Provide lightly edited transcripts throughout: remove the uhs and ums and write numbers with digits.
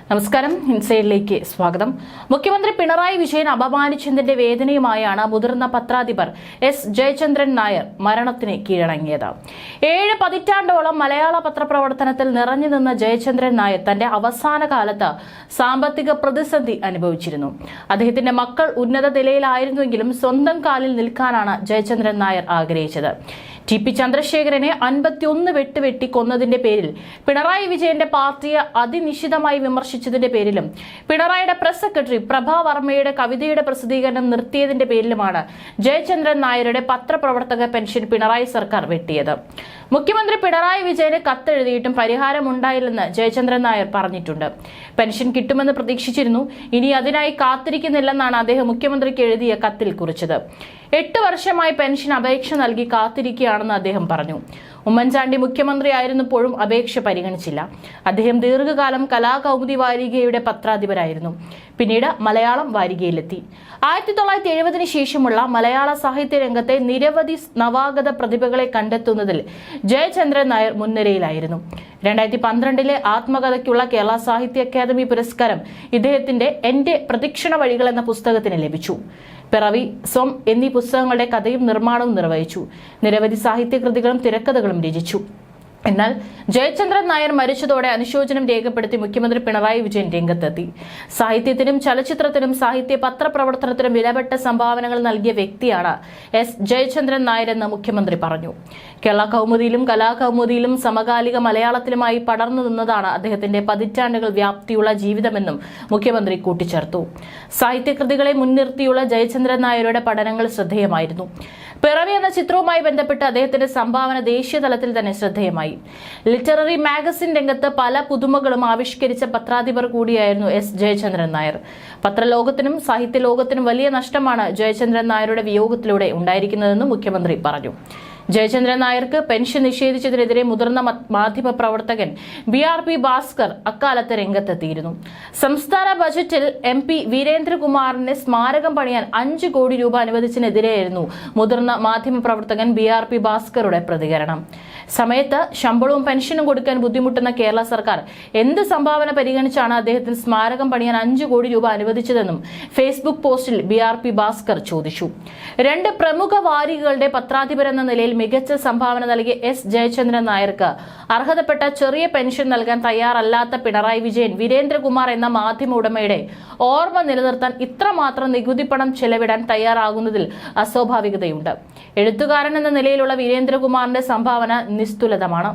നമസ്കാരം. ഇൻസൈഡിലേക്ക് സ്വാഗതം. മുഖ്യമന്ത്രി പിണറായി വിജയൻ അപമാനിച്ചതിന്റെ വേദനയുമായാണ് മുതിർന്ന പത്രാധിപർ എസ് ജയചന്ദ്രൻ നായർ മരണത്തിന് കീഴടങ്ങിയത്. 7 പതിറ്റാണ്ടോളം മലയാള പത്രപ്രവർത്തനത്തിൽ നിറഞ്ഞു നിന്ന ജയചന്ദ്രൻ നായർ തന്റെ അവസാന കാലത്ത് സാമ്പത്തിക പ്രതിസന്ധി അനുഭവിച്ചിരുന്നു. അദ്ദേഹത്തിന്റെ മക്കൾ ഉന്നത നിലയിലായിരുന്നുവെങ്കിലും സ്വന്തം കാലിൽ നിൽക്കാനാണ് ജയചന്ദ്രൻ നായർ ആഗ്രഹിച്ചത്. ടി പി ചന്ദ്രശേഖരനെ 51 വെട്ടുവെട്ടി കൊന്നതിന്റെ പേരിൽ പിണറായി വിജയന്റെ പാർട്ടിയെ അതിനിശിതമായി വിമർശിച്ചതിന്റെ പേരിലും പിണറായിയുടെ പ്രസ് സെക്രട്ടറി പ്രഭ വർമ്മയുടെ കവിതയുടെ പ്രസിദ്ധീകരണം നിർത്തിയതിന്റെ പേരിലുമാണ് ജയചന്ദ്രൻ നായരുടെ പത്രപ്രവർത്തക പെൻഷൻ പിണറായി സർക്കാർ വെട്ടിയത്. മുഖ്യമന്ത്രി പിണറായി വിജയന് കത്തെഴുതിയിട്ടും പരിഹാരമുണ്ടായില്ലെന്ന് ജയചന്ദ്രൻ നായർ പറഞ്ഞിട്ടുണ്ട്. പെൻഷൻ കിട്ടുമെന്ന് പ്രതീക്ഷിച്ചിരുന്നു, ഇനി അതിനായി കാത്തിരിക്കുന്നില്ലെന്നാണ് അദ്ദേഹം മുഖ്യമന്ത്രിക്ക് എഴുതിയ കത്തിൽ കുറിച്ചത്. 8 വർഷമായി പെൻഷൻ അപേക്ഷ നൽകി കാത്തിരിക്കുകയാണെന്ന് അദ്ദേഹം പറഞ്ഞു. ഉമ്മൻചാണ്ടി മുഖ്യമന്ത്രിയായിരുന്നപ്പോഴും അപേക്ഷ പരിഗണിച്ചില്ല. അദ്ദേഹം ദീർഘകാലം കലാകൗമുദി വാരികയുടെ പത്രാധിപരായിരുന്നു. പിന്നീട് മലയാളം വാരികയിലെത്തി. 1970 ശേഷമുള്ള മലയാള സാഹിത്യ രംഗത്തെ നിരവധി നവാഗത പ്രതിഭകളെ കണ്ടെത്തുന്നതിൽ ജയചന്ദ്രൻ നായർ മുൻനിരയിലായിരുന്നു. 2012 ആത്മകഥയ്ക്കുള്ള കേരള സാഹിത്യ അക്കാദമി പുരസ്കാരം ഇദ്ദേഹത്തിന്റെ എന്റെ പ്രദക്ഷിണ വഴികൾ എന്ന പുസ്തകത്തിന് ലഭിച്ചു. പിറവി, സ്വം എന്നീ പുസ്തകങ്ങളുടെ കഥയും നിർമ്മാണവും നിർവഹിച്ചു. നിരവധി സാഹിത്യകൃതികളും തിരക്കഥകളും രചിച്ചു. എന്നാൽ ജയചന്ദ്രൻ നായർ മരിച്ചതോടെ അനുശോചനം രേഖപ്പെടുത്തി മുഖ്യമന്ത്രി പിണറായി വിജയൻ രംഗത്തെത്തി. സാഹിത്യത്തിനും ചലച്ചിത്രത്തിനും സാഹിത്യ പത്രപ്രവർത്തനത്തിനും വിലപ്പെട്ട സംഭാവനകൾ നൽകിയ വ്യക്തിയാണ് എസ് ജയചന്ദ്രൻ നായർ എന്ന് മുഖ്യമന്ത്രി പറഞ്ഞു. കേരള കൗമുദിയിലും കലാകൗമുദിയിലും സമകാലിക മലയാളത്തിലുമായി പടർന്നു നിന്നതാണ് അദ്ദേഹത്തിന്റെ പതിറ്റാണ്ടുകൾ വ്യാപ്തിയുള്ള ജീവിതമെന്നും മുഖ്യമന്ത്രി കൂട്ടിച്ചേർത്തു. സാഹിത്യകൃതികളെ മുൻനിർത്തിയുള്ള ജയചന്ദ്രൻ നായരുടെ പഠനങ്ങൾ ശ്രദ്ധേയമായിരുന്നു. പിറവി എന്ന ചിത്രവുമായി ബന്ധപ്പെട്ട് അദ്ദേഹത്തിന്റെ സംഭാവന ദേശീയ തലത്തിൽ തന്നെ ശ്രദ്ധേയമായി. ലിറ്റററി മാഗസിൻ രംഗത്ത് പല പുതുമകളും ആവിഷ്കരിച്ച പത്രാധിപർ കൂടിയായിരുന്നു എസ് ജയചന്ദ്രൻ നായർ. പത്രലോകത്തിനും സാഹിത്യ ലോകത്തിനും വലിയ നഷ്ടമാണ് ജയചന്ദ്രൻ നായരുടെ വിയോഗത്തിലൂടെ ഉണ്ടായിരിക്കുന്നതെന്ന് മുഖ്യമന്ത്രി പറഞ്ഞു. ജയചന്ദ്രൻ നായർക്ക് പെൻഷൻ നിഷേധിച്ചതിനെതിരെ മുതിർന്ന മാധ്യമ പ്രവർത്തകൻ BRP ഭാസ്കർ അക്കാലത്ത് രംഗത്തെത്തിയിരുന്നു. സംസ്ഥാന ബജറ്റിൽ MP വീരേന്ദ്രകുമാറിന് സ്മാരകം പണിയാൻ 5 കോടി രൂപ അനുവദിച്ചതിനെതിരെയായിരുന്നു മുതിർന്ന മാധ്യമ പ്രവർത്തകൻ BRP ഭാസ്കറുടെ പ്രതികരണം. സമയത്ത് ശമ്പളവും പെൻഷനും കൊടുക്കാൻ ബുദ്ധിമുട്ടുന്ന കേരള സർക്കാർ എന്ത് സംഭാവന പരിഗണിച്ചാണ് അദ്ദേഹത്തിന് സ്മാരകം പണിയാൻ 5 കോടി രൂപ അനുവദിച്ചതെന്നും ഫേസ്ബുക്ക് പോസ്റ്റിൽ BRP ഭാസ്കർ ചോദിച്ചു. 2 പ്രമുഖ വാരികകളുടെ പത്രാധിപരെന്ന നിലയിൽ മികച്ച സംഭാവന നൽകിയ എസ് ജയചന്ദ്രൻ നായർക്ക് അർഹതപ്പെട്ട ചെറിയ പെൻഷൻ നൽകാൻ തയ്യാറല്ലാത്ത പിണറായി വിജയൻ വീരേന്ദ്രകുമാർ എന്ന മാധ്യമ ഉടമയുടെ ഓർമ്മ നിലനിർത്താൻ ഇത്രമാത്രം നികുതി പണം ചെലവിടാൻ തയ്യാറാകുന്നതിൽ അസ്വാഭാവികതയുണ്ട്. എഴുത്തുകാരൻ എന്ന നിലയിലുള്ള വീരേന്ദ്രകുമാറിന്റെ സംഭാവന നിസ്തുലതമാണ്.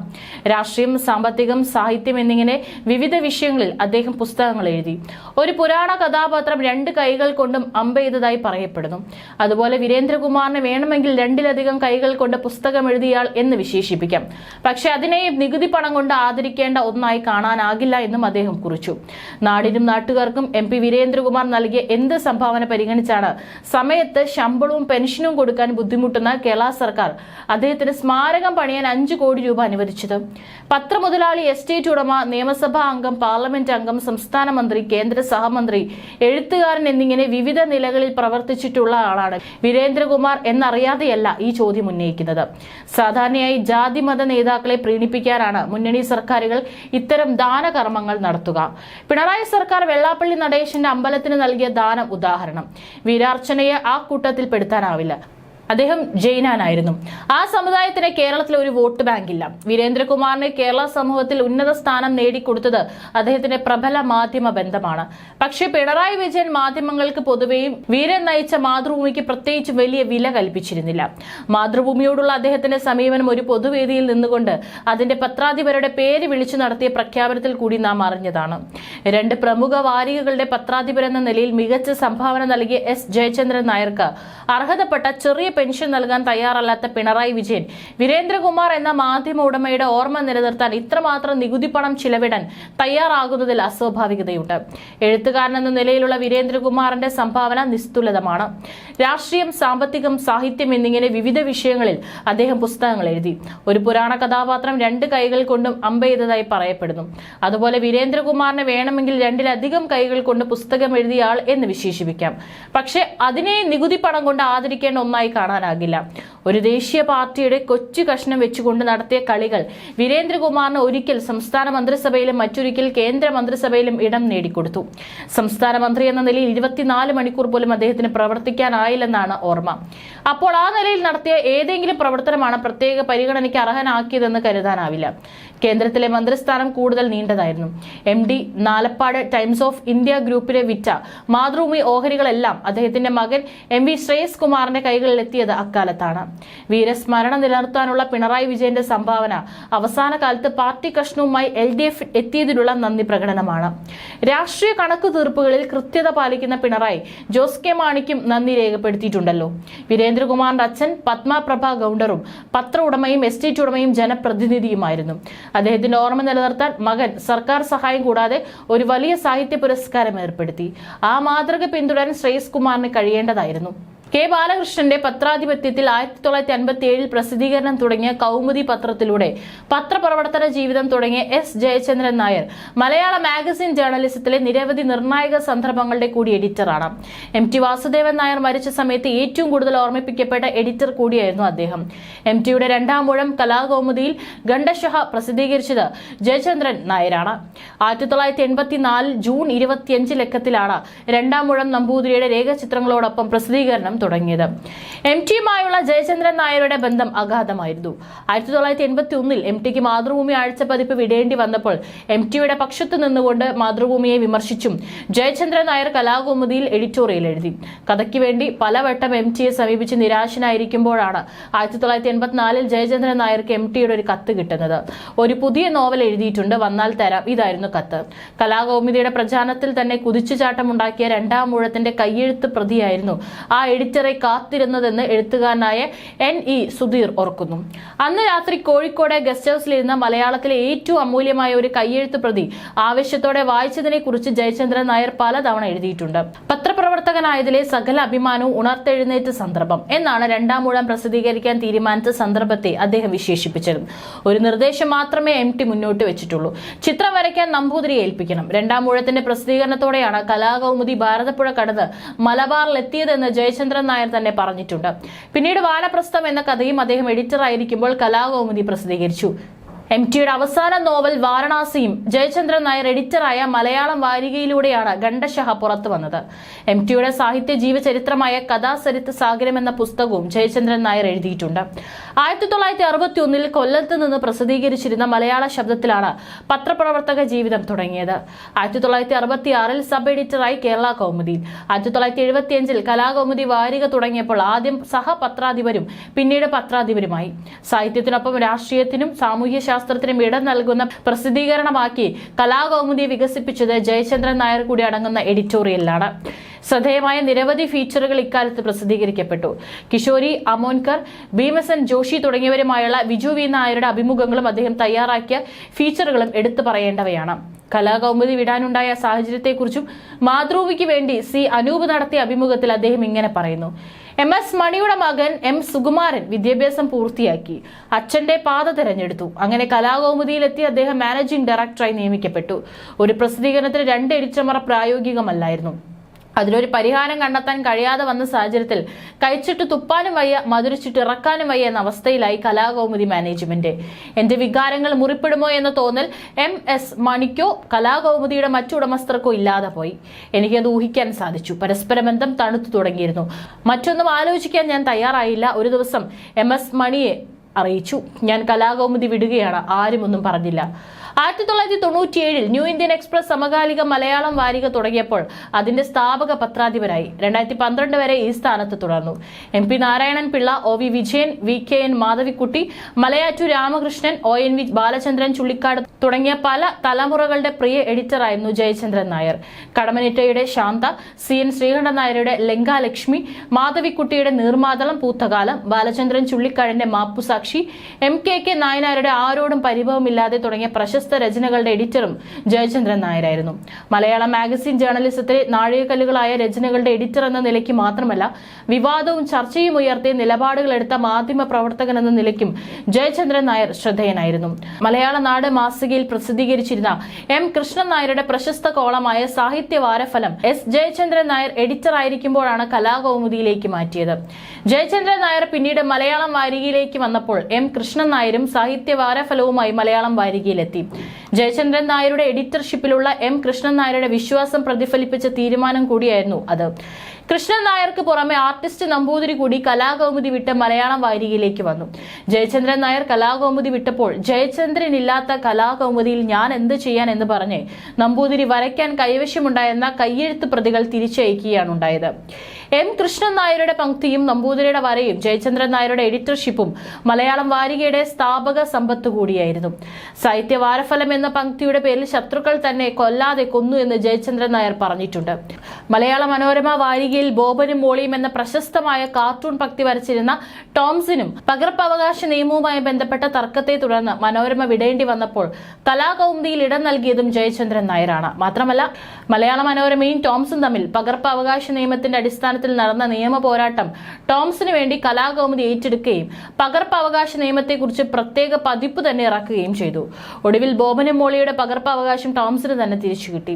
രാഷ്ട്രീയം, സാമ്പത്തികം, സാഹിത്യം എന്നിങ്ങനെ വിവിധ വിഷയങ്ങളിൽ അദ്ദേഹം പുസ്തകങ്ങൾ എഴുതി. ഒരു പുരാണ കഥാപാത്രം 2 കൈകൾ കൊണ്ടും അമ്പെയ്തതായി പറയപ്പെടുന്നു. അതുപോലെ വീരേന്ദ്രകുമാറിന് വേണമെങ്കിൽ 2-ലധികം കൈകൾ കൊണ്ട് പുസ്തകം എഴുതിയാൽ എന്ന് വിശേഷിപ്പിക്കാം. പക്ഷെ അതിനെയും നികുതി പണം കൊണ്ട് ആദരിക്കേണ്ട ഒന്നായി കാണാനാകില്ല എന്നും അദ്ദേഹം കുറിച്ചു. നാടിനും നാട്ടുകാർക്കും MP വീരേന്ദ്രകുമാർ നൽകിയ എന്ത് സംഭാവന പരിഗണിച്ചാണ് സമയത്ത് ശമ്പളവും പെൻഷനും കൊടുക്കാൻ ബുദ്ധിമുട്ടുന്ന കേരള സർക്കാർ അദ്ദേഹത്തിന് സ്മാരകം പണിയാൻ 5 കോടി രൂപ അനുവദിച്ചത്? പത്രമുതലാളി, എസ്റ്റേറ്റ് ഉടമ, നിയമസഭാ അംഗം, പാർലമെന്റ് അംഗം, സംസ്ഥാന മന്ത്രി, കേന്ദ്ര സഹമന്ത്രി, എഴുത്തുകാരൻ എന്നിങ്ങനെ വിവിധ നിലകളിൽ പ്രവർത്തിച്ചിട്ടുള്ള ആളാണ് വീരേന്ദ്രകുമാർ എന്നറിയാതെയല്ല ഈ ചോദ്യം ഉന്നയിക്കുന്നത്. സാധാരണയായി ജാതി മത നേതാക്കളെ പ്രീണിപ്പിക്കാനാണ് മുന്നണി സർക്കാരുകൾ ഇത്തരം ദാനകർമ്മങ്ങൾ നടത്തുക. പിണറായി സർക്കാർ വെള്ളാപ്പള്ളി നടേശന്റെ അമ്പലത്തിന് നൽകിയ ദാനം ഉദാഹരണം. വീരാർച്ചനയെ ആ കൂട്ടത്തിൽ പെടുത്താനാവില്ല. അദ്ദേഹം ജൈനാനായിരുന്നു. ആ സമുദായത്തിന് കേരളത്തിൽ ഒരു വോട്ട് ബാങ്ക് ഇല്ല. വീരേന്ദ്രകുമാറിന് കേരള സമൂഹത്തിൽ ഉന്നത സ്ഥാനം നേടിക്കൊടുത്തത് അദ്ദേഹത്തിന്റെ പ്രബല മാധ്യമ ബന്ധമാണ്. പക്ഷേ പിണറായി വിജയൻ മാധ്യമങ്ങൾക്ക് പൊതുവെയും വീരൻ നയിച്ച മാതൃഭൂമിക്ക് പ്രത്യേകിച്ച് വലിയ വില കൽപ്പിച്ചിരുന്നില്ല. മാതൃഭൂമിയോടുള്ള അദ്ദേഹത്തിന്റെ സമീപനം ഒരു പൊതുവേദിയിൽ നിന്നുകൊണ്ട് അതിന്റെ പത്രാധിപരുടെ പേര് വിളിച്ചു നടത്തിയ പ്രഖ്യാപനത്തിൽ കൂടി നാം അറിഞ്ഞതാണ്. 2 പ്രമുഖ വാരികകളുടെ പത്രാധിപരെന്ന നിലയിൽ മികച്ച സംഭാവന നൽകിയ എസ് ജയചന്ദ്രൻ നായർക്ക് അർഹതപ്പെട്ട ചെറിയ പെൻഷൻ നൽകാൻ തയ്യാറല്ലാത്ത പിണറായി വിജയൻ വീരേന്ദ്രകുമാർ എന്ന മാധ്യമ ഉടമയുടെ ഓർമ്മ നിലനിർത്താൻ ഇത്രമാത്രം നികുതി പണം ചിലവിടാൻ തയ്യാറാകുന്നതിൽ അസ്വാഭാവികതയുണ്ട്. എഴുത്തുകാരൻ എന്ന നിലയിലുള്ള വീരേന്ദ്രകുമാറിന്റെ സംഭാവന നിസ്തുലതമാണ്. രാഷ്ട്രീയം, സാമ്പത്തികം, സാഹിത്യം എന്നിങ്ങനെ വിവിധ വിഷയങ്ങളിൽ അദ്ദേഹം പുസ്തകങ്ങൾ എഴുതി. ഒരു പുരാണ കഥാപാത്രം 2 കൈകൾ കൊണ്ടും അമ്പെയ്തതായി പറയപ്പെടുന്നു. അതുപോലെ വീരേന്ദ്രകുമാറിന് വേണമെങ്കിൽ വേണമെങ്കിൽ രണ്ടിലധികം കൈകൾ കൊണ്ട് പുസ്തകം എഴുതിയ ആൾ എന്ന് വിശേഷിപ്പിക്കാം. പക്ഷെ അതിനെ നികുതി പണം കൊണ്ട് ആദരിക്കേണ്ട ഒന്നായി കാണാനാകില്ല. ഒരു ദേശീയ പാർട്ടിയുടെ കൊച്ചു കഷ്ണം വെച്ചുകൊണ്ട് നടത്തിയ കളികൾ വീരേന്ദ്രകുമാറിന് ഒരിക്കൽ സംസ്ഥാന മന്ത്രിസഭയിലും മറ്റൊരിക്കൽ കേന്ദ്ര മന്ത്രിസഭയിലും ഇടം നേടിക്കൊടുത്തു. സംസ്ഥാന മന്ത്രി എന്ന നിലയിൽ 24 മണിക്കൂർ പോലും അദ്ദേഹത്തിന് പ്രവർത്തിക്കാനായില്ലെന്നാണ് ഓർമ്മ. അപ്പോൾ ആ നിലയിൽ നടത്തിയ ഏതെങ്കിലും പ്രവർത്തനമാണ് പ്രത്യേക പരിഗണനയ്ക്ക് അർഹനാക്കിയതെന്ന് കരുതാനാവില്ല. കേന്ദ്രത്തിലെ മന്ത്രിസ്ഥാനം കൂടുതൽ നീണ്ടതായിരുന്നു. MD Nalappad times of India ഗ്രൂപ്പിലെ വിറ്റ മാതൃഭൂമി ഓഹരികളെല്ലാം അദ്ദേഹത്തിന്റെ മകൻ MV ശ്രേയസ് കുമാറിന്റെ കൈകളിൽ എത്തിയത് അക്കാലത്താണ്. വീരസ്മരണ നിലനിർത്താനുള്ള പിണറായി വിജയന്റെ സംഭാവന അവസാന കാലത്ത് പാർട്ടി കഷ്ണവുമായി LDF എത്തിയതിലുള്ള നന്ദി പ്രകടനമാണ്. രാഷ്ട്രീയ കണക്കു തീർപ്പുകളിൽ കൃത്യത പാലിക്കുന്ന പിണറായി ജോസ് കെ മാണിക്കും നന്ദി രേഖപ്പെടുത്തിയിട്ടുണ്ടല്ലോ. വീരേന്ദ്രകുമാറിന്റെ അച്ഛൻ പത്മപ്രഭ ഗൗണ്ടറും പത്ര ഉടമയും എസ്റ്റേറ്റ് ഉടമയും ജനപ്രതിനിധിയുമായിരുന്നു. അദ്ദേഹത്തിന്റെ ഓർമ്മ നിലനിർത്താൻ മകൻ സർക്കാർ സഹായം കൂടാതെ ഒരു വലിയ സാഹിത്യ പുരസ്കാരം ഏർപ്പെടുത്തി. ആ മാതൃക പിന്തുടരാൻ ശ്രേയസ് കുമാറിന് കഴിയേണ്ടതായിരുന്നു. കെ ബാലകൃഷ്ണന്റെ പത്രാധിപത്യത്തിൽ 1957 പ്രസിദ്ധീകരണം തുടങ്ങിയ കൗമുദി പത്രത്തിലൂടെ പത്രപ്രവർത്തന ജീവിതം തുടങ്ങിയ S ജയചന്ദ്രൻ നായർ മലയാള മാഗസിൻ ജേർണലിസത്തിലെ നിരവധി നിർണായക സന്ദർഭങ്ങളുടെ കൂടി എഡിറ്ററാണ്. MT വാസുദേവൻ നായർ മരിച്ച സമയത്ത് ഏറ്റവും കൂടുതൽ ഓർമ്മിപ്പിക്കപ്പെട്ട എഡിറ്റർ കൂടിയായിരുന്നു അദ്ദേഹം. MTയുടെ രണ്ടാം മൂഴം കലാകൗമുദിയിൽ ഖണ്ഡശഃ പ്രസിദ്ധീകരിച്ചത് ജയചന്ദ്രൻ നായരാണ്. 1984 ജൂൺ 25 ലക്കത്തിലാണ് രണ്ടാം മൂഴം നമ്പൂതിരിയുടെ രേഖാചിത്രങ്ങളോടൊപ്പം പ്രസിദ്ധീകരണം തുടങ്ങിയത്. MTയുമായുള്ള ജയചന്ദ്രൻ നായരുടെ ബന്ധം അഗാധമായിരുന്നു. 1981 MTക്ക് മാതൃഭൂമി ആഴ്ച പതിപ്പ് വിടേണ്ടി വന്നപ്പോൾ MTയുടെ പക്ഷത്തു നിന്നുകൊണ്ട് മാതൃഭൂമിയെ വിമർശിച്ചും ജയചന്ദ്രൻ നായർ കലാകൗമുദിയിൽ എഡിറ്റോറിയൽ എഴുതി. കഥയ്ക്ക് വേണ്ടി പലവട്ടം MTയെ സമീപിച്ച് നിരാശനായിരിക്കുമ്പോഴാണ് 1984 ജയചന്ദ്രൻ നായർക്ക് MTയുടെ ഒരു കത്ത് കിട്ടുന്നത്. ഒരു പുതിയ നോവൽ എഴുതിയിട്ടുണ്ട്, വന്നാൽ തരാം, ഇതായിരുന്നു കത്ത്. കലാകൗമുദിയുടെ പ്രചാരണത്തിൽ തന്നെ കുതിച്ചുചാട്ടമുണ്ടാക്കിയ രണ്ടാം മൂഴത്തിന്റെ കയ്യെഴുത്ത് പ്രതിയായിരുന്നു ആ എഡിറ്ററെ കാത്തിരുന്നതെന്ന് എഴുത്തുകാരനായ NE സുധീർ ഓർക്കുന്നു. അന്ന് രാത്രി കോഴിക്കോട് ഗസ്റ്റ് ഹൌസിലിരുന്ന മലയാളത്തിലെ ഏറ്റവും അമൂല്യമായ ഒരു കയ്യെഴുത്ത് പ്രതി ആവേശത്തോടെ വായിച്ചതിനെ കുറിച്ച് ജയചന്ദ്രൻ നായർ പലതവണ എഴുതിയിട്ടുണ്ട്. പത്രപ്രവർത്തകനായതിലെ സകല അഭിമാനവും ഉണർത്തെഴുന്നേറ്റ സന്ദർഭം എന്നാണ് രണ്ടാം മൂഴം പ്രസിദ്ധീകരിക്കാൻ തീരുമാനിച്ച സന്ദർഭത്തെ അദ്ദേഹം വിശേഷിപ്പിച്ചത്. ഒരു നിർദ്ദേശം മാത്രമേ MT മുന്നോട്ട് വെച്ചിട്ടുള്ളൂ. ചിത്രം വരയ്ക്കാൻ നമ്പൂതിരിയെ ഏൽപ്പിക്കണം. രണ്ടാം മൂഴത്തിന്റെ പ്രസിദ്ധീകരണത്തോടെയാണ് കലാകൗമുദി ഭാരതപ്പുഴ കടന്ന് മലബാറിലെത്തിയതെന്ന് ജയചന്ദ്രൻ നായർ തന്നെ പറഞ്ഞിട്ടുണ്ട്. പിന്നീട് വാനപ്രസ്ഥം എന്ന കഥയും അദ്ദേഹം എഡിറ്റർ ആയിരിക്കുമ്പോൾ കലാകൗമുദി പ്രസിദ്ധീകരിച്ചു. MTയുടെ അവസാന നോവൽ വാരണാസിയും ജയചന്ദ്രൻ നായർ എഡിറ്ററായ മലയാളം വാരികയിലൂടെയാണ് ഖണ്ഡശഃ പുറത്തു വന്നത്. MTയുടെ സാഹിത്യ ജീവചരിത്രമായ കഥാസരിത്ത് സാഗരം എന്ന പുസ്തകവും ജയചന്ദ്രൻ നായർ എഴുതിയിട്ടുണ്ട്. 1961 കൊല്ലത്ത് നിന്ന് പ്രസിദ്ധീകരിച്ചിരുന്ന മലയാള ശബ്ദത്തിലാണ് പത്രപ്രവർത്തക ജീവിതം തുടങ്ങിയത്. 1966 സബ് എഡിറ്ററായി കേരള കൗമുദിയിൽ, 1975 കലാകൗമുദി വാരിക തുടങ്ങിയപ്പോൾ ആദ്യം സഹപത്രാധിപരും പിന്നീട് പത്രാധിപരുമായി. സാഹിത്യത്തിനൊപ്പം രാഷ്ട്രീയത്തിനും സാമൂഹ്യ ശാസ്ത്രത്തിനും ഇടം നൽകുന്ന പ്രസിദ്ധീകരണമാക്കി കലാകൗമുദിയെ വികസിപ്പിച്ചത് ജയചന്ദ്രൻ നായർ കൂടി അടങ്ങുന്ന എഡിറ്റോറിയലിലാണ്. ശ്രദ്ധേയമായ നിരവധി ഫീച്ചറുകൾ ഇക്കാലത്ത് പ്രസിദ്ധീകരിക്കപ്പെട്ടു. കിഷോരി അമോൻകർ, ഭീമസൻ ജോഷി തുടങ്ങിയവരുമായുള്ള വിജു വി നായരുടെ അഭിമുഖങ്ങളും അദ്ദേഹം തയ്യാറാക്കിയ ഫീച്ചറുകളും എടുത്തു പറയേണ്ടവയാണ്. കലാകൗമുദി വിടാനുണ്ടായ സാഹചര്യത്തെക്കുറിച്ചും മാതൃഭൂമിക്ക് വേണ്ടി C അനൂപ് നടത്തിയ അഭിമുഖത്തിൽ അദ്ദേഹം ഇങ്ങനെ പറയുന്നു: MS മണിയുടെ മകൻ M സുകുമാരൻ വിദ്യാഭ്യാസം പൂർത്തിയാക്കി, അച്ഛന്റെ പാത തിരഞ്ഞെടുത്തു. അങ്ങനെ കലാകൗമുദിയിലെത്തി അദ്ദേഹം മാനേജിംഗ് ഡയറക്ടറായി നിയമിക്കപ്പെട്ടു. ഒരു പ്രസിദ്ധീകരണത്തിന് 2 എഡിറ്റർമാർ പ്രായോഗികമല്ലായിരുന്നു. അതിനൊരു പരിഹാരം കണ്ടെത്താൻ കഴിയാതെ വന്ന സാഹചര്യത്തിൽ കഴിച്ചിട്ട് തുപ്പാനും വയ്യ, മധുരിച്ചിട്ട് ഇറക്കാനും വയ്യ എന്ന അവസ്ഥയിലായി കലാകൗമുദി മാനേജ്മെന്റ്. എന്റെ വികാരങ്ങൾ മുറിപ്പെടുമോ എന്ന തോന്നൽ MS മണിക്കോ കലാകൗമുദിയുടെ മറ്റു ഉടമസ്ഥർക്കോ ഇല്ലാതെ പോയി. എനിക്കത് ഊഹിക്കാൻ സാധിച്ചു. പരസ്പര ബന്ധം തണുത്തു തുടങ്ങിയിരുന്നു. മറ്റൊന്നും ആലോചിക്കാൻ ഞാൻ തയ്യാറായില്ല. ഒരു ദിവസം MS മണിയെ അറിയിച്ചു, ഞാൻ കലാകൗമുദി വിടുകയാണ്. ആരും ഒന്നും പറഞ്ഞില്ല. 1997 ന്യൂ ഇന്ത്യൻ എക്സ്പ്രസ് സമകാലിക മലയാളം വാരിക തുടങ്ങിയപ്പോൾ അതിന്റെ സ്ഥാപക പത്രാധിപരായി. 2012 വരെ ഈ സ്ഥാനത്ത് തുടർന്നു. MP Narayanan Pillai, OV Vijayan, VKN Madhavikutty, Malayattoor Ramakrishnan, ONV Balachandran Chullikkad തുടങ്ങിയ പല തലമുറകളുടെ പ്രിയ എഡിറ്ററായിരുന്നു ജയചന്ദ്രൻ നായർ. കടമനിട്ടയുടെ ശാന്ത, CN ശ്രീകണ്ഠൻ നായരുടെ ലങ്കാലക്ഷ്മി, മാധവിക്കുട്ടിയുടെ നീർമാതളം പൂത്തകാലം, ബാലചന്ദ്രൻ ചുള്ളിക്കാടിന്റെ മാപ്പുസാക്ഷി, MKK നായനാരുടെ ആരോടും പരിഭവമില്ലാതെ തുടങ്ങിയ പ്രശസ്ത പ്രശസ്ത രചനകളുടെ എഡിറ്ററും ജയചന്ദ്രൻ നായരായിരുന്നു. മലയാളം മാഗസിൻ ജേർണലിസത്തിലെ നാഴികക്കല്ലുകളായ രചനകളുടെ എഡിറ്റർ എന്ന നിലയ്ക്ക് മാത്രമല്ല, വിവാദവും ചർച്ചയും ഉയർത്തിയ നിലപാടുകളെടുത്ത മാധ്യമ പ്രവർത്തകൻ എന്ന നിലയ്ക്കും ജയചന്ദ്രൻ നായർ ശ്രദ്ധേയനായിരുന്നു. മലയാള നാട് മാസികയിൽ പ്രസിദ്ധീകരിച്ചിരുന്ന എം കൃഷ്ണൻ നായരുടെ പ്രശസ്ത കോളമായ സാഹിത്യവാരഫലം എസ് ജയചന്ദ്രൻ നായർ എഡിറ്റർ ആയിരിക്കുമ്പോഴാണ് കലാകൗമുദിയിലേക്ക് മാറ്റിയത്. ജയചന്ദ്രൻ നായർ പിന്നീട് മലയാളം വാരികയിലേക്ക് വന്നപ്പോൾ എം കൃഷ്ണൻ നായരും സാഹിത്യവാരഫലവുമായി മലയാളം വാരികയിലെത്തി. ജയചന്ദ്രൻ നായരുടെ എഡിറ്റർഷിപ്പിലുള്ള എം കൃഷ്ണൻ നായരുടെ വിശ്വാസം പ്രതിഫലിപ്പിച്ച തീരുമാനം കൂടിയായിരുന്നു അത്. കൃഷ്ണൻ നായർക്ക് പുറമെ ആർട്ടിസ്റ്റ് നമ്പൂതിരി കൂടി കലാകൗമുദി വിട്ട് മലയാളം വാരികയിലേക്ക് വന്നു. ജയചന്ദ്രൻ നായർ കലാകൗമുദി വിട്ടപ്പോൾ ജയചന്ദ്രൻ ഇല്ലാത്ത കലാകൗമുദിയിൽ ഞാൻ എന്ത് ചെയ്യാൻ എന്ന് പറഞ്ഞ് നമ്പൂതിരി വരയ്ക്കാൻ കൈവശമുണ്ടായിരുന്ന കയ്യെഴുത്ത് പ്രതികൾ തിരിച്ചയക്കുകയാണ് ഉണ്ടായത്. എം കൃഷ്ണൻ നായരുടെ പങ്ക്തിയും നമ്പൂതിരിയുടെ വരയും ജയചന്ദ്രൻ നായരുടെ എഡിറ്റർഷിപ്പും മലയാളം വാരികയുടെ സ്ഥാപക സമ്പത്ത് കൂടിയായിരുന്നു. സാഹിത്യവാരഫലം എന്ന പങ്ക്തിയുടെ പേരിൽ ശത്രുക്കൾ തന്നെ കൊല്ലാതെ കൊന്നു എന്ന് ജയചന്ദ്രൻ നായർ പറഞ്ഞിട്ടുണ്ട്. മലയാള മനോരമ വാരികയിൽ ബോബനും മോളിയും എന്ന പ്രശസ്തമായ കാർട്ടൂൺ പങ്ക്തി വരച്ചിരുന്ന ടോംസിനും പകർപ്പവകാശ നിയമവുമായി ബന്ധപ്പെട്ട തർക്കത്തെ തുടർന്ന് മനോരമ വിടേണ്ടി വന്നപ്പോൾ കലാകൗമുദിയിൽ ഇടം നൽകിയതും ജയചന്ദ്രൻ നായരാണ്. മാത്രമല്ല, മലയാള മനോരമയും ടോംസും തമ്മിൽ പകർപ്പവകാശ നിയമത്തിന്റെ അടിസ്ഥാനത്തിൽ നടന്ന നിയമ പോരാട്ടം ടോംസിന് വേണ്ടി കലാകൗമുദി ഏറ്റെടുക്കുകയും പകർപ്പവകാശ നിയമത്തെക്കുറിച്ച് പ്രത്യേക പതിപ്പ് തന്നെ ഇറക്കുകയും ചെയ്തു. ഒടുവിൽ ബോബനും മോളിയുടെ പകർപ്പവകാശം ടോംസിന് തന്നെ തിരിച്ചു കിട്ടി.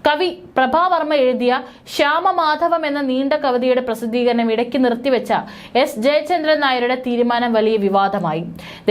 കവി പ്രഭാവർമ്മ എഴുതിയ ശ്യാമമാധവം എന്ന നീണ്ട കവിതയുടെ പ്രസിദ്ധീകരണം ഇടയ്ക്ക് നിർത്തിവെച്ച എസ് ജയചന്ദ്രൻ നായരുടെ തീരുമാനം വലിയ വിവാദമായി.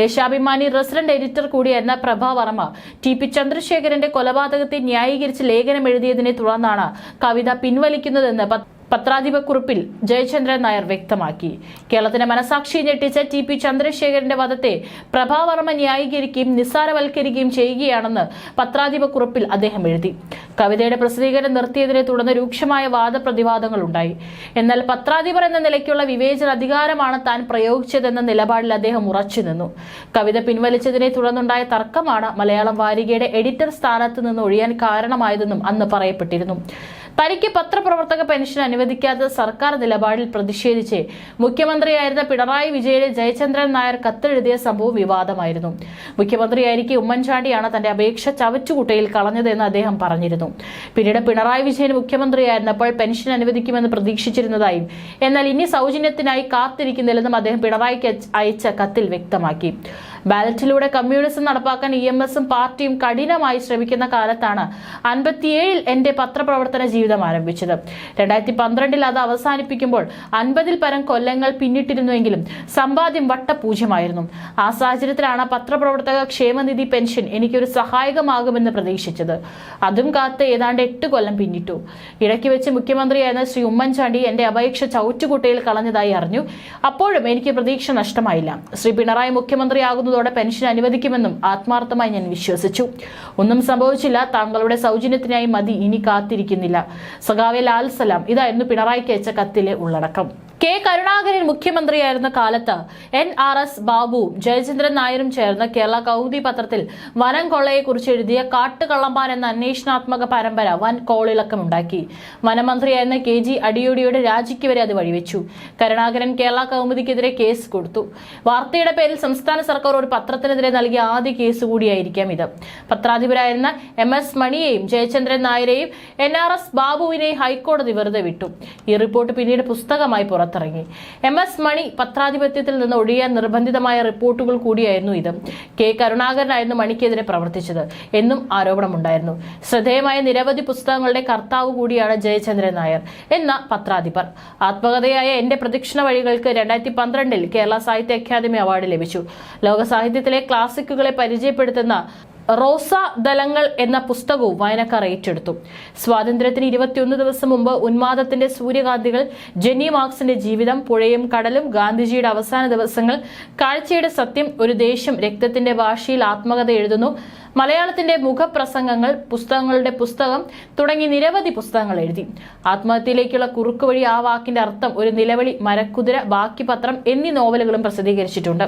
ദേശാഭിമാനി റെസിഡന്റ് എഡിറ്റർ കൂടിയായിരുന്ന പ്രഭാവർമ്മ ടി.പി. ചന്ദ്രശേഖരന്റെ കൊലപാതകത്തെ ന്യായീകരിച്ച് ലേഖനം എഴുതിയതിനെ തുടർന്നാണ് കവിത പിൻവലിക്കുന്നതെന്ന് പത്രാധിപക്കുറിപ്പിൽ ജയചന്ദ്രൻ നായർ വ്യക്തമാക്കി. കേരളത്തിന്റെ മനസാക്ഷി ഞെട്ടിച്ച ടി.പി. ചന്ദ്രശേഖരന്റെ വധത്തെ പ്രഭാവർമ്മ ന്യായീകരിക്കുകയും നിസ്സാരവൽക്കരിക്കുകയും ചെയ്യുകയാണെന്ന് പത്രാധിപക്കുറിപ്പിൽ അദ്ദേഹം എഴുതി. കവിതയുടെ പ്രസിദ്ധീകരണം നിർത്തിയതിനെ തുടർന്ന് രൂക്ഷമായ വാദപ്രതിവാദങ്ങൾ ഉണ്ടായി. എന്നാൽ പത്രാധിപർ എന്ന നിലയ്ക്കുള്ള വിവേചന അധികാരമാണ് താൻ പ്രയോഗിച്ചതെന്ന നിലപാടിൽ അദ്ദേഹം ഉറച്ചുനിന്നു. കവിത പിൻവലിച്ചതിനെ തുടർന്നുണ്ടായ തർക്കമാണ് മലയാളം വാരികയുടെ എഡിറ്റർ സ്ഥാനത്ത് നിന്ന് ഒഴിയാൻ കാരണമായതെന്നും അന്ന് പറയപ്പെട്ടിരുന്നു. തനിക്ക് പത്രപ്രവർത്തക പെൻഷൻ അനുവദിക്കാത്ത സർക്കാർ നിലപാടിൽ പ്രതിഷേധിച്ച് മുഖ്യമന്ത്രിയായിരുന്ന പിണറായി വിജയനെ ജയചന്ദ്രൻ നായർ കത്തെഴുതിയ സംഭവം വിവാദമായിരുന്നു. മുഖ്യമന്ത്രിയായിരിക്കെ ഉമ്മൻചാണ്ടിയാണ് തന്റെ അപേക്ഷ ചവറ്റുകുട്ടയിൽ കളഞ്ഞതെന്ന് അദ്ദേഹം പറഞ്ഞിരുന്നു. പിന്നീട് പിണറായി വിജയൻ മുഖ്യമന്ത്രിയായിരുന്നപ്പോൾ പെൻഷൻ അനുവദിക്കുമെന്ന് പ്രതീക്ഷിച്ചിരുന്നതായും എന്നാൽ ഇനി സൗജന്യത്തിനായി കാത്തിരിക്കുന്നില്ലെന്നും അദ്ദേഹം പിണറായിക്ക് അയച്ച കത്തിൽ വ്യക്തമാക്കി. ബാലറ്റിലൂടെ കമ്മ്യൂണിസം നടപ്പാക്കാൻ EMS-ഉം പാർട്ടിയും കഠിനമായി ശ്രമിക്കുന്ന കാലത്താണ് 57-ൽ എന്റെ പത്രപ്രവർത്തന ജീവിതം ആരംഭിച്ചത്. 2012-ൽ അത് അവസാനിപ്പിക്കുമ്പോൾ 50-ൽ പരം കൊല്ലങ്ങൾ പിന്നിട്ടിരുന്നുവെങ്കിലും സമ്പാദ്യം വട്ടപൂജ്യമായിരുന്നു. ആ സാഹചര്യത്തിലാണ് പത്രപ്രവർത്തക ക്ഷേമനിധി പെൻഷൻ എനിക്കൊരു സഹായകമാകുമെന്ന് പ്രതീക്ഷിച്ചത്. അതും കാത്ത് ഏതാണ്ട് 8 കൊല്ലം പിന്നിട്ടു. ഇടയ്ക്ക് വെച്ച് മുഖ്യമന്ത്രിയായിരുന്ന ശ്രീ ഉമ്മൻചാണ്ടി എന്റെ അപേക്ഷ ചവറ്റുകുട്ടയിൽ കളഞ്ഞതായി അറിഞ്ഞു. അപ്പോഴും എനിക്ക് പ്രതീക്ഷ നഷ്ടമായില്ല. ശ്രീ പിണറായി മുഖ്യമന്ത്രിയാകുന്നതോടെ പെൻഷൻ അനുവദിക്കുമെന്നും ആത്മാർത്ഥമായി ഞാൻ വിശ്വസിച്ചു. ഒന്നും സംഭവിച്ചില്ല. താങ്കളുടെ സൗജന്യത്തിനായി മതി, ഇനി കാത്തിരിക്കുന്നില്ല. സഖാവെ ലാൽ സലാം. ഇതായിരുന്നു പിണറായിക്ക് അയച്ച കത്തിലെ ഉള്ളടക്കം. കെ കരുണാകരൻ മുഖ്യമന്ത്രിയായിരുന്ന കാലത്ത് NRS ബാബുവും ജയചന്ദ്രൻ നായരും ചേർന്ന് കേരള കൗമുദി പത്രത്തിൽ വനം കൊള്ളയെക്കുറിച്ച് എഴുതിയ കാട്ടുകള്ളന്മാർ എന്ന അന്വേഷണാത്മക പരമ്പര വൻ കോളിളക്കമുണ്ടാക്കി. വനമന്ത്രിയായിരുന്ന KG അടിയോടിയുടെ രാജിക്ക് വരെ അത് വഴിവെച്ചു. കരുണാകരൻ കേരള കൗമുദിക്കെതിരെ കേസ് കൊടുത്തു. വാർത്തയുടെ പേരിൽ സംസ്ഥാന സർക്കാർ ഒരു പത്രത്തിനെതിരെ നൽകിയ ആദ്യ കേസ് കൂടിയായിരിക്കാം ഇത്. പത്രാധിപരായിരുന്ന MS മണിയെയും ജയചന്ദ്രൻ നായരെയും NRS ബാബുവിനെയും ഹൈക്കോടതി വെറുതെ വിട്ടു. ഈ റിപ്പോർട്ട് പിന്നീട് പുസ്തകമായി പുറത്തിറങ്ങി. MS മണി പത്രാധിപത്യത്തിൽ നിന്ന് ഒഴിയാൻ നിർബന്ധിതമായ റിപ്പോർട്ടുകൾ കൂടിയായിരുന്നു ഇത്. കെ കരുണാകരനായിരുന്നു മണിക്കെതിരെ പ്രവർത്തിച്ചത് എന്നും ആരോപണമുണ്ടായിരുന്നു. ശ്രദ്ധേയമായ നിരവധി പുസ്തകങ്ങളുടെ കർത്താവ് കൂടിയാണ് ജയചന്ദ്രൻ നായർ എന്ന പത്രാധിപർ. ആത്മകഥയായ എന്റെ പ്രദക്ഷിണ വഴികൾക്ക് 2012-ൽ കേരള സാഹിത്യ അക്കാദമി അവാർഡ് ലഭിച്ചു. ലോക സാഹിത്യത്തിലെ ക്ലാസിക്കുകളെ പരിചയപ്പെടുത്തുന്ന റോസാദലങ്ങൾ എന്ന പുസ്തകവും വായനക്കാർ ഏറ്റെടുത്തു. സ്വാതന്ത്ര്യത്തിന് 21 ദിവസം മുമ്പ് ഉന്മാദത്തിന്റെ സൂര്യകാന്തികൾ, ജെന്നി മാർക്സിന്റെ ജീവിതം, പുഴയും കടലും, ഗാന്ധിജിയുടെ അവസാന ദിവസങ്ങൾ, കാഴ്ചയുടെ സത്യം, ഒരു ദേശം, രക്തത്തിന്റെ ഭാഷയിൽ ആത്മകഥ എഴുതുന്നു, മലയാളത്തിന്റെ മുഖപ്രസംഗങ്ങൾ, പുസ്തകങ്ങളുടെ പുസ്തകം തുടങ്ങി നിരവധി പുസ്തകങ്ങൾ എഴുതി. ആത്മഹത്യയിലേക്കുള്ള കുറുക്കുവഴി, ആ വാക്കിന്റെ അർത്ഥം, ഒരു നിലവിളി, മരക്കുതിര, ബാക്കി പത്രം എന്നീ നോവലുകളും പ്രസിദ്ധീകരിച്ചിട്ടുണ്ട്.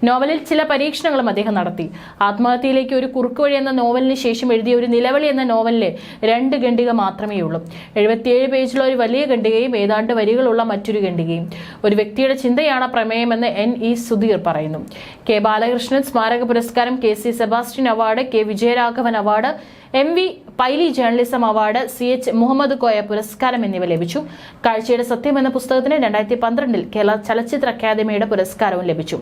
നോവലിൽ ചില പരീക്ഷണങ്ങളും അദ്ദേഹം നടത്തി. ആത്മഹത്യയിലേക്ക് ഒരു കുറുക്കുവഴി എന്ന നോവലിന് ശേഷം എഴുതിയ ഒരു നിലവിളി എന്ന നോവലിലെ 2 ഖണ്ഡിക മാത്രമേ ഉള്ളൂ. 77 പേജുള്ള ഒരു വലിയ ഖണ്ഡികയും ഏതാണ്ട് വരികളുള്ള മറ്റൊരു ഖണ്ഡികയും. ഒരു വ്യക്തിയുടെ ചിന്തയാണ് പ്രമേയമെന്ന് NE സുധീർ പറയുന്നു. കെ ബാലകൃഷ്ണൻ സ്മാരക പുരസ്കാരം, KC Sebastian award, K Vijayaraghavan award, MV Paily journalism award, CH Muhammad Koya പുരസ്കാരം എന്നിവ ലഭിച്ചു. കാഴ്ചയുടെ സത്യം എന്ന പുസ്തകത്തിന് 2012 കേരള ചലച്ചിത്ര അക്കാദമിയുടെ പുരസ്കാരവും ലഭിച്ചു.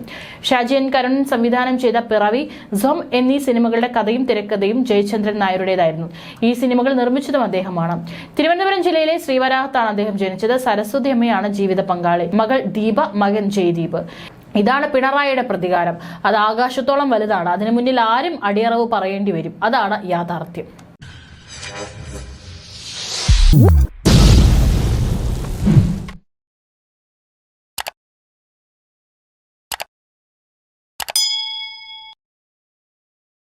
ഷാജി N കരുണൻ സംവിധാനം ചെയ്ത പിറവി, സൊം എന്നീ സിനിമകളുടെ കഥയും തിരക്കഥയും ജയചന്ദ്രൻ നായരുടേതായിരുന്നു. ഈ സിനിമകൾ നിർമ്മിച്ചതും അദ്ദേഹമാണ്. തിരുവനന്തപുരം ജില്ലയിലെ ശ്രീവരാഹത്താണ് അദ്ദേഹം ജനിച്ചത്. സരസ്വതി അമ്മയാണ് ജീവിത പങ്കാളി. മകൾ ദീപ, മകൻ ജയ്ദീപ്. ഇതാണ് പിണറായിയുടെ പ്രതികാരം. അത് ആകാശത്തോളം വലുതാണ്. അതിനു മുന്നിൽ ആരും അടിയറവ് പറയേണ്ടി വരും. അതാണ് യാഥാർത്ഥ്യം.